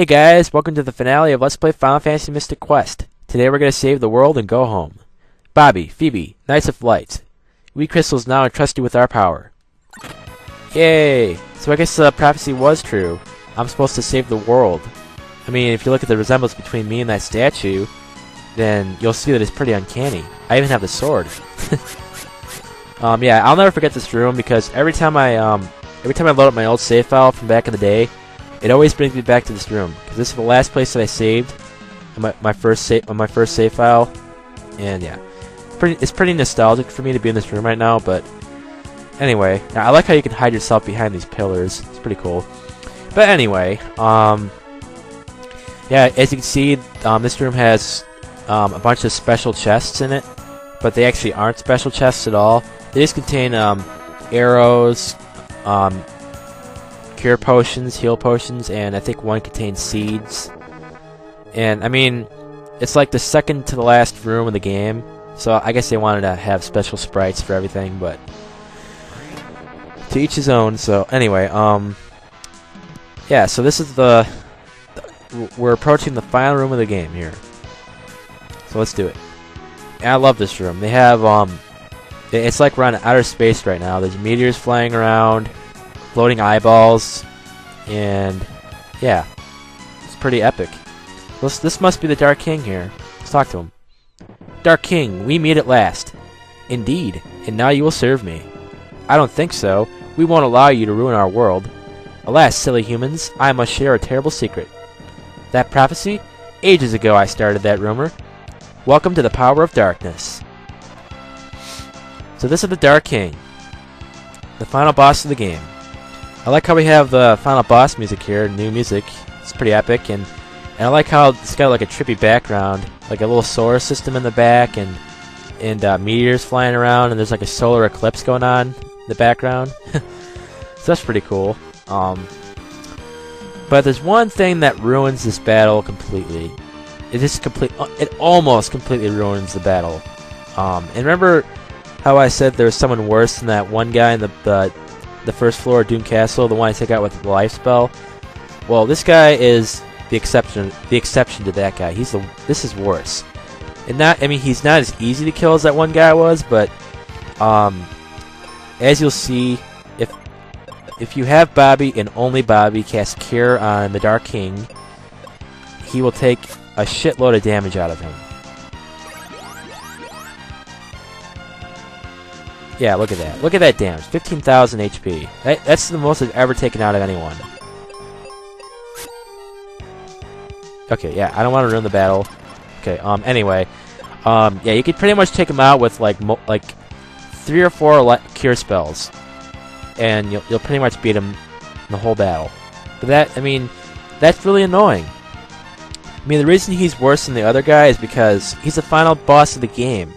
Hey guys, welcome to the finale of Let's Play Final Fantasy Mystic Quest. Today we're going to save the world and go home. Bobby, Phoebe, Knights of Light. We crystals now entrust you with our power. Yay! So I guess the prophecy was true. I'm supposed to save the world. I mean, if you look at the resemblance between me and that statue, then you'll see that it's pretty uncanny. I even have the sword. Yeah, I'll never forget this room because every time I load up my old save file from back in the day, it always brings me back to this room because this is the last place that I saved on my first save file, and yeah, it's pretty nostalgic for me to be in this room right now. But anyway, I like how you can hide yourself behind these pillars. It's pretty cool. But anyway, yeah, as you can see, this room has a bunch of special chests in it, but they actually aren't special chests at all. They just contain arrows, cure potions, heal potions, and I think one contains seeds. And I mean, it's like the second to the last room in the game, so I guess they wanted to have special sprites for everything, but to each his own. So anyway, yeah, so this is we're approaching the final room of the game here. So let's do it. And I love this room. They have it's like we're on outer space right now. There's meteors flying around, floating eyeballs, and yeah, it's pretty epic. This must be the Dark King here. Let's talk to him. Dark King, we meet at last. Indeed, and now you will serve me. I don't think so. We won't allow you to ruin our world. Alas, silly humans, I must share a terrible secret. That prophecy? Ages ago I started that rumor. Welcome to the power of darkness. So this is the Dark King, the final boss of the game. I like how we have the final boss music here, new music. It's pretty epic, and I like how it's got like a trippy background, like a little solar system in the back, and meteors flying around, and there's like a solar eclipse going on in the background. So that's pretty cool. But there's one thing that ruins this battle completely. It almost completely ruins the battle. And remember how I said there was someone worse than that one guy in the first floor of Doom Castle, the one I took out with the life spell? Well, this guy is the exception to that guy. This is worse. And he's not as easy to kill as that one guy was, but as you'll see, if you have Bobby and only Bobby cast Cure on the Dark King, he will take a shitload of damage out of him. Yeah, look at that. Look at that damage. 15,000 HP. That's the most I've ever taken out of anyone. Okay, yeah, I don't want to ruin the battle. Okay, anyway. Yeah, you could pretty much take him out with, like 3 or 4 cure spells. And you'll pretty much beat him in the whole battle. But that's really annoying. I mean, the reason he's worse than the other guy is because he's the final boss of the game.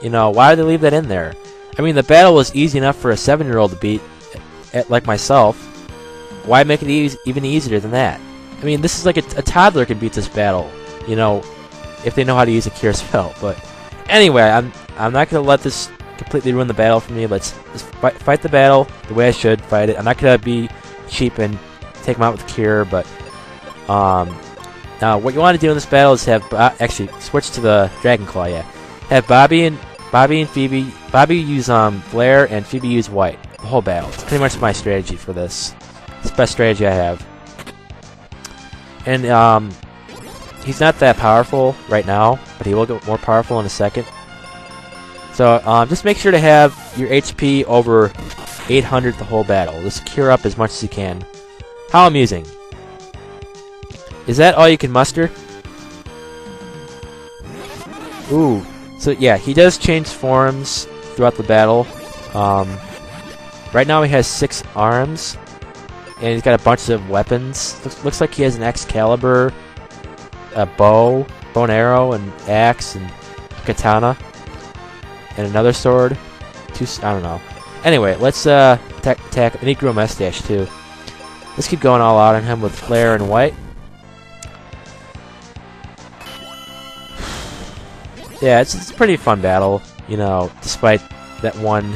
You know, why did they leave that in there? I mean, the battle was easy enough for a 7-year-old to beat, like myself. Why make it even easier than that? I mean, this is like a toddler can beat this battle, you know, if they know how to use a cure spell. But anyway, I'm not gonna let this completely ruin the battle for me. Let's fight the battle the way I should fight it. I'm not gonna be cheap and take him out with cure. But now what you want to do in this battle is have actually switch to the Dragon Claw. Yeah, have Bobby and Phoebe. Bobby use Flare and Phoebe use White. The whole battle. It's pretty much my strategy for this. It's the best strategy I have. And he's not that powerful right now, but he will get more powerful in a second. So just make sure to have your HP over 800 the whole battle. Just cure up as much as you can. How amusing. Is that all you can muster? Ooh. So yeah, he does change forms throughout the battle. Right now he has 6 arms, and he's got a bunch of weapons. Looks like he has an Excalibur, a bow and arrow, an axe, and a katana, and another sword. I don't know. Anyway, let's attack. And he grew a mustache too. Let's keep going all out on him with Flare and White. Yeah, it's a pretty fun battle, you know, despite that one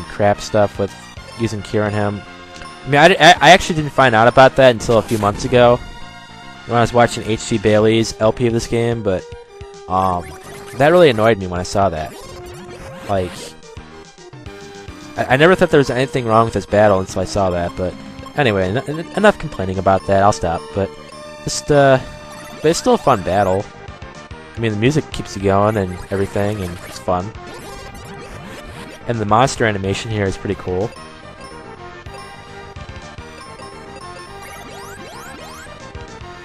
crap stuff with using Cure on him. I mean, I actually didn't find out about that until a few months ago. when I was watching HC Bailey's LP of this game, but that really annoyed me when I saw that. Like, I never thought there was anything wrong with this battle until I saw that, but anyway, enough complaining about that, I'll stop, but just, but it's still a fun battle. I mean, the music keeps you going and everything, and it's fun. And the monster animation here is pretty cool.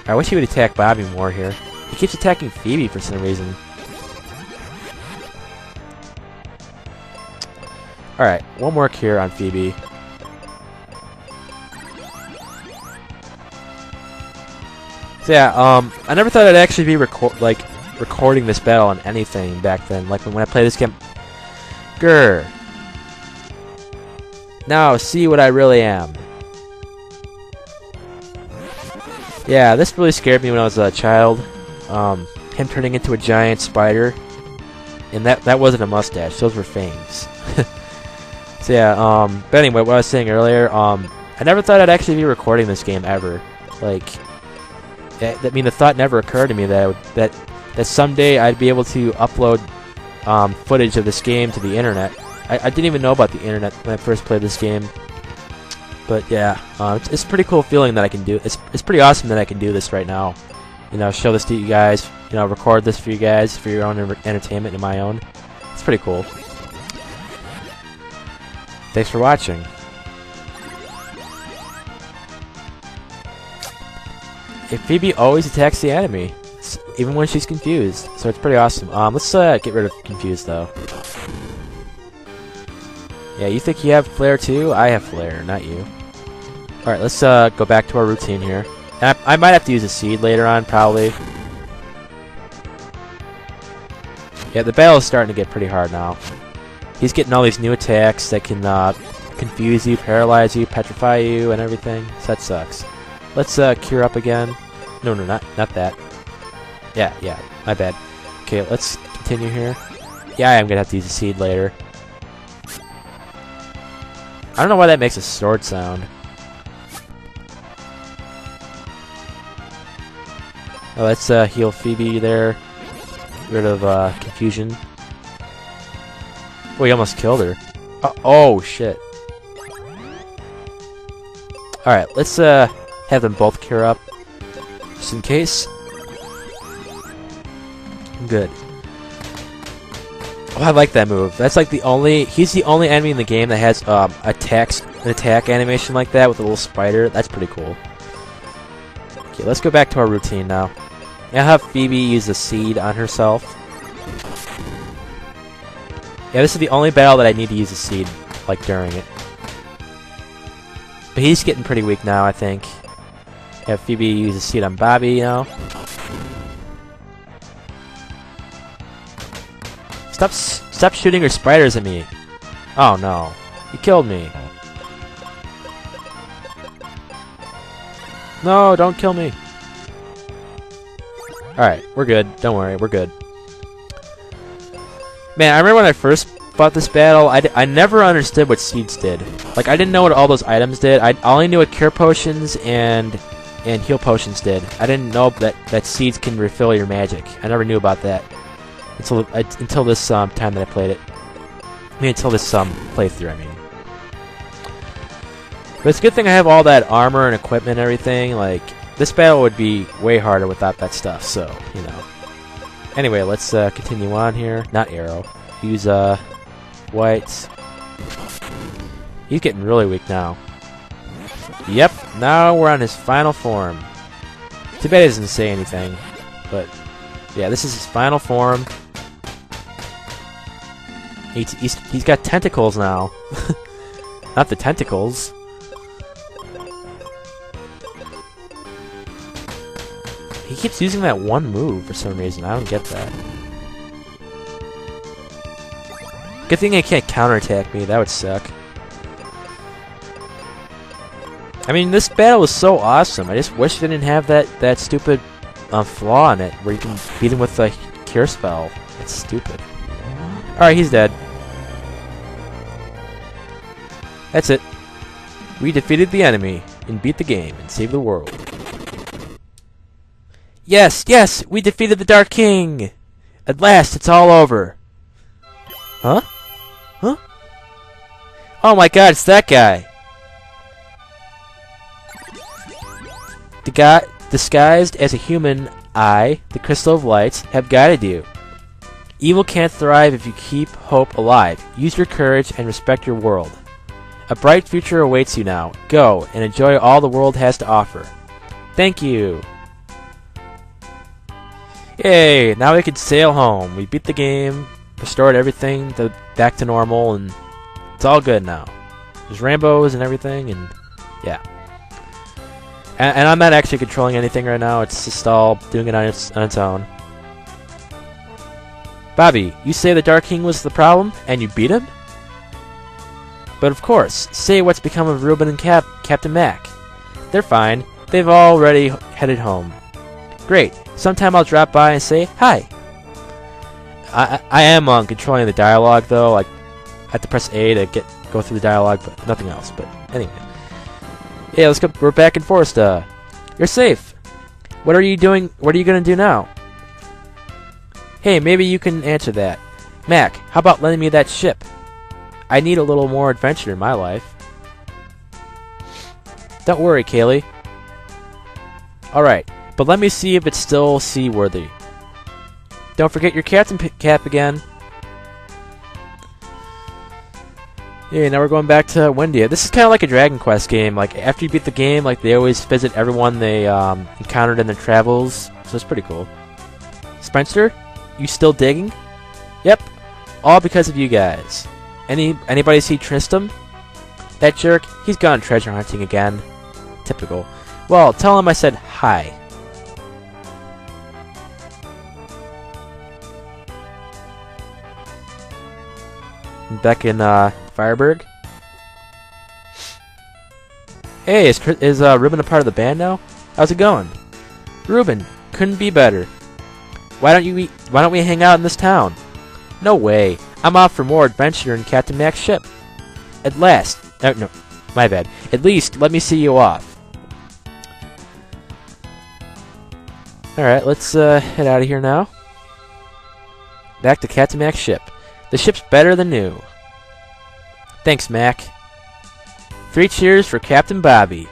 I wish he would attack Bobby more here. He keeps attacking Phoebe for some reason. Alright, one more cure on Phoebe. So yeah, I never thought I'd actually be recording this battle on anything back then. Like when I played this game. Grr. Now see what I really am. Yeah, this really scared me when I was a child. Him turning into a giant spider. And that wasn't a mustache, those were fangs. So yeah, but anyway, what I was saying earlier, I never thought I'd actually be recording this game ever. Like, I mean, the thought never occurred to me that someday I'd be able to upload footage of this game to the internet. I didn't even know about the internet when I first played this game. But yeah, it's a pretty cool feeling that I can do. It's pretty awesome that I can do this right now. You know, show this to you guys. You know, record this for you guys for your own entertainment and my own. It's pretty cool. Thanks for watching. Phoebe always attacks the enemy, even when she's confused. So it's pretty awesome. Let's get rid of confused though. Yeah, you think you have flair too? I have flair, not you. Alright, let's go back to our routine here. And I might have to use a seed later on, probably. Yeah, the battle is starting to get pretty hard now. He's getting all these new attacks that can confuse you, paralyze you, petrify you, and everything. So that sucks. Let's cure up again. No, not that. Yeah, my bad. Okay, let's continue here. Yeah, I am gonna have to use a seed later. I don't know why that makes a sword sound. Oh, let's heal Phoebe there. Get rid of confusion. Oh, he almost killed her. Oh shit. Alright, let's have them both cure up. Just in case. Good. Oh, I like that move. That's like the only... He's the only enemy in the game that has an attack animation like that with a little spider. That's pretty cool. Okay, let's go back to our routine now. I'll have Phoebe use a seed on herself. Yeah, this is the only battle that I need to use a seed, like, during it. But he's getting pretty weak now, I think. Have Phoebe use a seed on Bobby, you know? Stop shooting your spiders at me! Oh no. You killed me. No, don't kill me. Alright, we're good. Don't worry, we're good. Man, I remember when I first fought this battle, I never understood what seeds did. Like, I didn't know what all those items did. I only knew what cure potions and heal potions did. I didn't know that seeds can refill your magic. I never knew about that until this time that I played it. I mean, until this playthrough, I mean. But it's a good thing I have all that armor and equipment and everything. Like, this battle would be way harder without that stuff, so, you know. Anyway, let's continue on here. Not arrow. Use white. He's getting really weak now. Yep, now we're on his final form. Too bad he doesn't say anything. But, yeah, this is his final form. He's got tentacles now. Not the tentacles. He keeps using that one move for some reason. I don't get that. Good thing he can't counterattack me. That would suck. I mean, this battle was so awesome. I just wish it didn't have that stupid flaw in it where you can beat him with a cure spell. That's stupid. Alright, he's dead. That's it. We defeated the enemy and beat the game and saved the world. Yes, yes, we defeated the Dark King! At last, it's all over. Huh? Huh? Oh my god, it's that guy! The guy, disguised as a human, the Crystal of Lights, have guided you. Evil can't thrive if you keep hope alive. Use your courage and respect your world. A bright future awaits you now. Go and enjoy all the world has to offer. Thank you! Yay! Now we can sail home. We beat the game, restored everything back to normal, and it's all good now. There's rainbows and everything, and yeah. And I'm not actually controlling anything right now. It's just all doing it on its own. Bobby, you say the Dark King was the problem, and you beat him? But of course. Say what's become of Ruben and Captain Mac. They're fine. They've already headed home. Great. Sometime I'll drop by and say hi. I am controlling the dialogue though. Like, I have to press A to go through the dialogue, but nothing else. But anyway, yeah, let's go. We're back in Foresta. You're safe. What are you doing? What are you gonna do now? Hey, maybe you can answer that. Mac, how about lending me that ship? I need a little more adventure in my life. Don't worry, Kaylee. Alright, but let me see if it's still seaworthy. Don't forget your captain cap again. Yeah, now we're going back to Windia. This is kind of like a Dragon Quest game. Like, after you beat the game, like, they always visit everyone they encountered in their travels. So it's pretty cool. Spencer, you still digging? Yep, all because of you guys. Anybody see Tristram? That jerk, he's gone treasure hunting again. Typical. Well, tell him I said hi. Back in Fireburg. Hey, is Ruben a part of the band now? How's it going? Ruben, couldn't be better. Why don't we hang out in this town? No way. I'm off for more adventure in Captain Mac's ship. At last. No, my bad. At least, let me see you off. Alright, let's head out of here now. Back to Captain Mac's ship. The ship's better than new. Thanks, Mac. 3 cheers for Captain Bobby.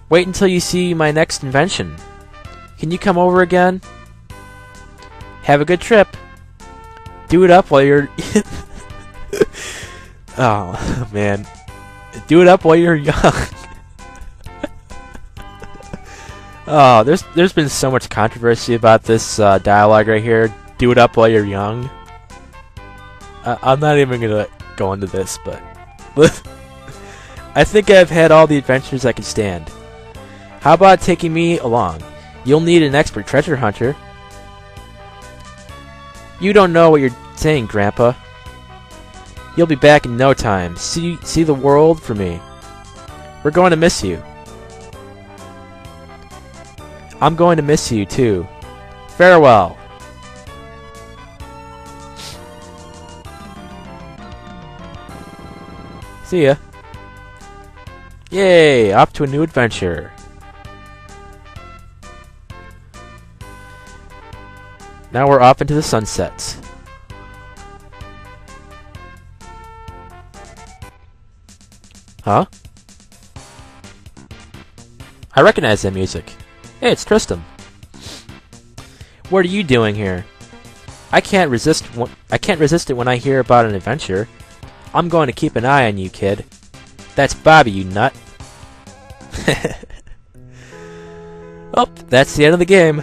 Wait until you see my next invention. Can you come over again? Have a good trip. Do it up while you're... Oh, man. Do it up while you're young. Oh, there's been so much controversy about this dialogue right here. Do it up while you're young. I'm not even gonna go into this, but... I think I've had all the adventures I can stand. How about taking me along? You'll need an expert treasure hunter. You don't know what you're saying, Grandpa. You'll be back in no time. See the world for me. We're going to miss you. I'm going to miss you, too. Farewell. See ya. Yay! Off to a new adventure. Now we're off into the sunsets. Huh? I recognize that music. Hey, it's Tristram. What are you doing here? I can't resist it when I hear about an adventure. I'm going to keep an eye on you, kid. That's Bobby, you nut. Oh, that's the end of the game.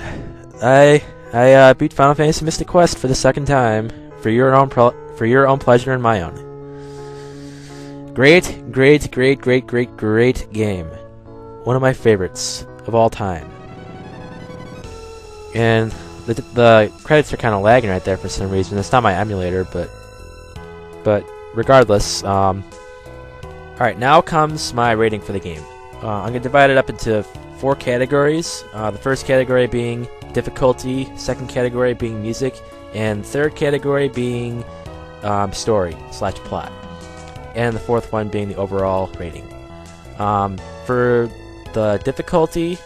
I beat Final Fantasy Mystic Quest for the 2nd time, for your own pleasure and my own. Great game. One of my favorites of all time. And the credits are kind of lagging right there for some reason. It's not my emulator, but regardless. Alright, now comes my rating for the game. I'm going to divide it up into 4 categories. The first category being difficulty, 2nd category being music, and 3rd category being story/plot. And the 4th one being the overall rating. For the difficulty,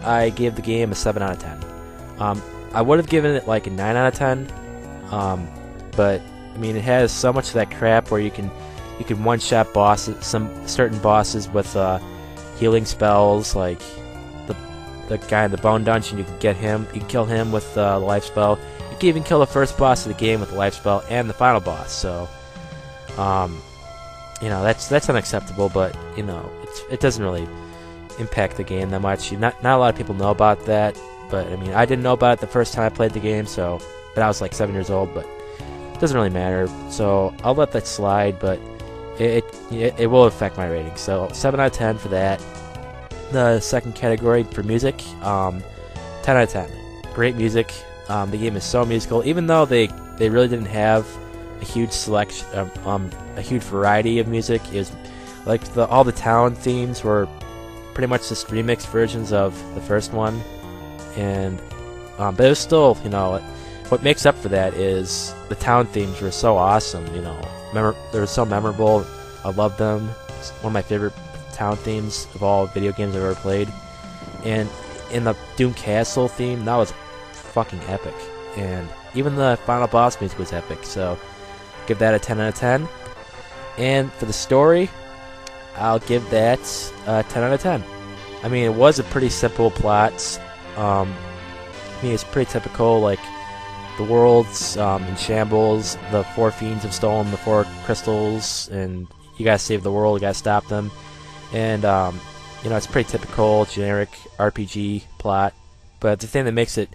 I gave the game a 7 out of 10. I would have given it like a 9 out of 10, but I mean, it has so much of that crap where you can one-shot bosses, some certain bosses with healing spells, like the guy in the bone dungeon. You can kill him with the life spell. You can even kill the first boss of the game with the life spell and the final boss. So, you know, that's unacceptable. But you know, it doesn't really impact the game that much. Not a lot of people know about that. But I mean, I didn't know about it the first time I played the game. But I was like 7 years old. But it doesn't really matter. So I'll let that slide. But it will affect my rating. So 7 out of 10 for that. The second category for music, 10 out of 10. Great music. The game is so musical, even though they really didn't have a huge selection, a huge variety of music. Is like all the town themes were pretty much just remixed versions of the first one, and but it was still, you know, what makes up for that is the town themes were so awesome. You know, they were so memorable. I love them. It's one of my favorite town themes of all video games I've ever played. And in the Doom Castle theme, that was fucking epic. And even the final boss music was epic. So give that a 10 out of 10. And for the story, I'll give that a 10 out of 10. I mean, it was a pretty simple plot. I mean, it's pretty typical, like the world's in shambles, the 4 fiends have stolen the 4 crystals, and you gotta save the world, you gotta stop them. And, you know, it's pretty typical, generic RPG plot. But the thing that makes it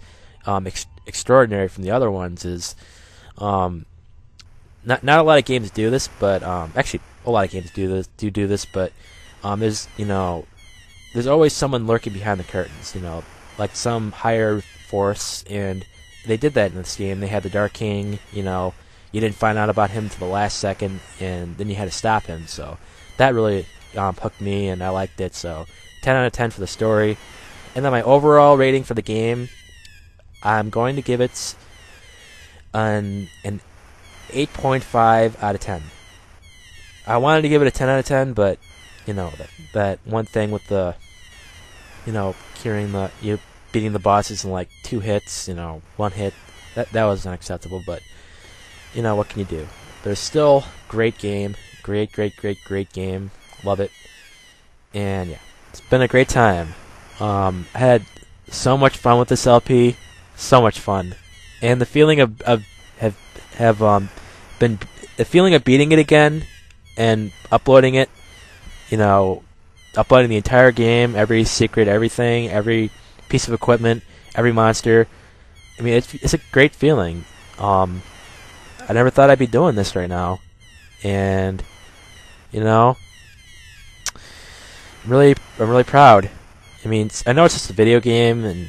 extraordinary from the other ones is not a lot of games do this, but actually a lot of games do this, but there's always someone lurking behind the curtains, you know, like some higher force, and they did that in this game. They had the Dark King, you know, you didn't find out about him till the last second, and then you had to stop him, so that really hooked me, and I liked it. So 10 out of 10 for the story. And then my overall rating for the game, I'm going to give it an 8.5 out of 10. I wanted to give it a 10 out of 10, but you know, that one thing with the, you know, beating the bosses in like 2 hits, you know, 1 hit, that was unacceptable. But you know, what can you do? There's still great game, great game. Love it. And yeah, it's been a great time. I had so much fun with this LP, so much fun, and the feeling of beating it again and uploading it, you know, uploading the entire game, every secret, everything, every piece of equipment, every monster. I mean, it's a great feeling. I never thought I'd be doing this right now, and you know, I'm really proud. I mean, I know it's just a video game,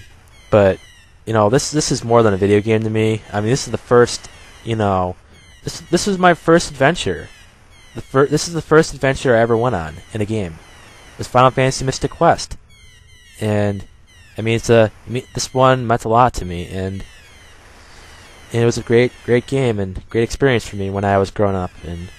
but you know, this is more than a video game to me. I mean, this is the first, you know, this was my first adventure. This is the first adventure I ever went on in a game. It was Final Fantasy Mystic Quest, and I mean, this one meant a lot to me, and it was a great game and great experience for me when I was growing up, and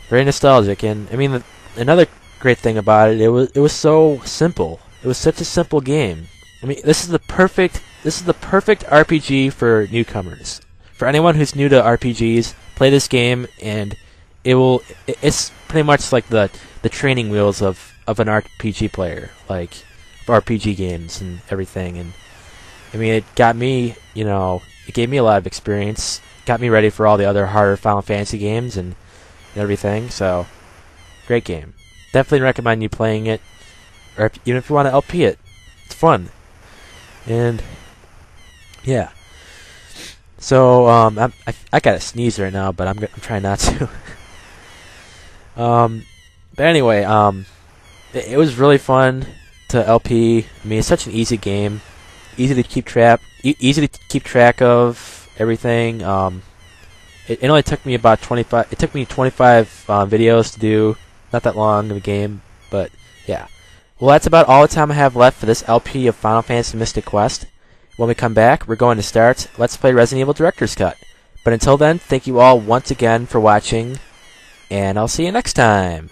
very nostalgic. And I mean, another great thing about it was so simple. It was such a simple game. I mean, this is the perfect RPG for newcomers. For anyone who's new to RPGs, play this game, and it's pretty much like the training wheels of an RPG player, like for RPG games and everything. And I mean, it got me, you know, it gave me a lot of experience, got me ready for all the other harder Final Fantasy games and everything. So, great game. Definitely recommend you playing it, or even if you want to LP it. It's fun. And yeah. So I got a sneeze right now, but I'm trying not to. But anyway, it was really fun to LP. I mean, it's such an easy game, easy to keep track of everything. It only took me about 25. It took me 25 videos to do. Not that long of a game, but yeah. Well, that's about all the time I have left for this LP of Final Fantasy Mystic Quest. When we come back, we're going to start Let's Play Resident Evil Director's Cut. But until then, thank you all once again for watching, and I'll see you next time.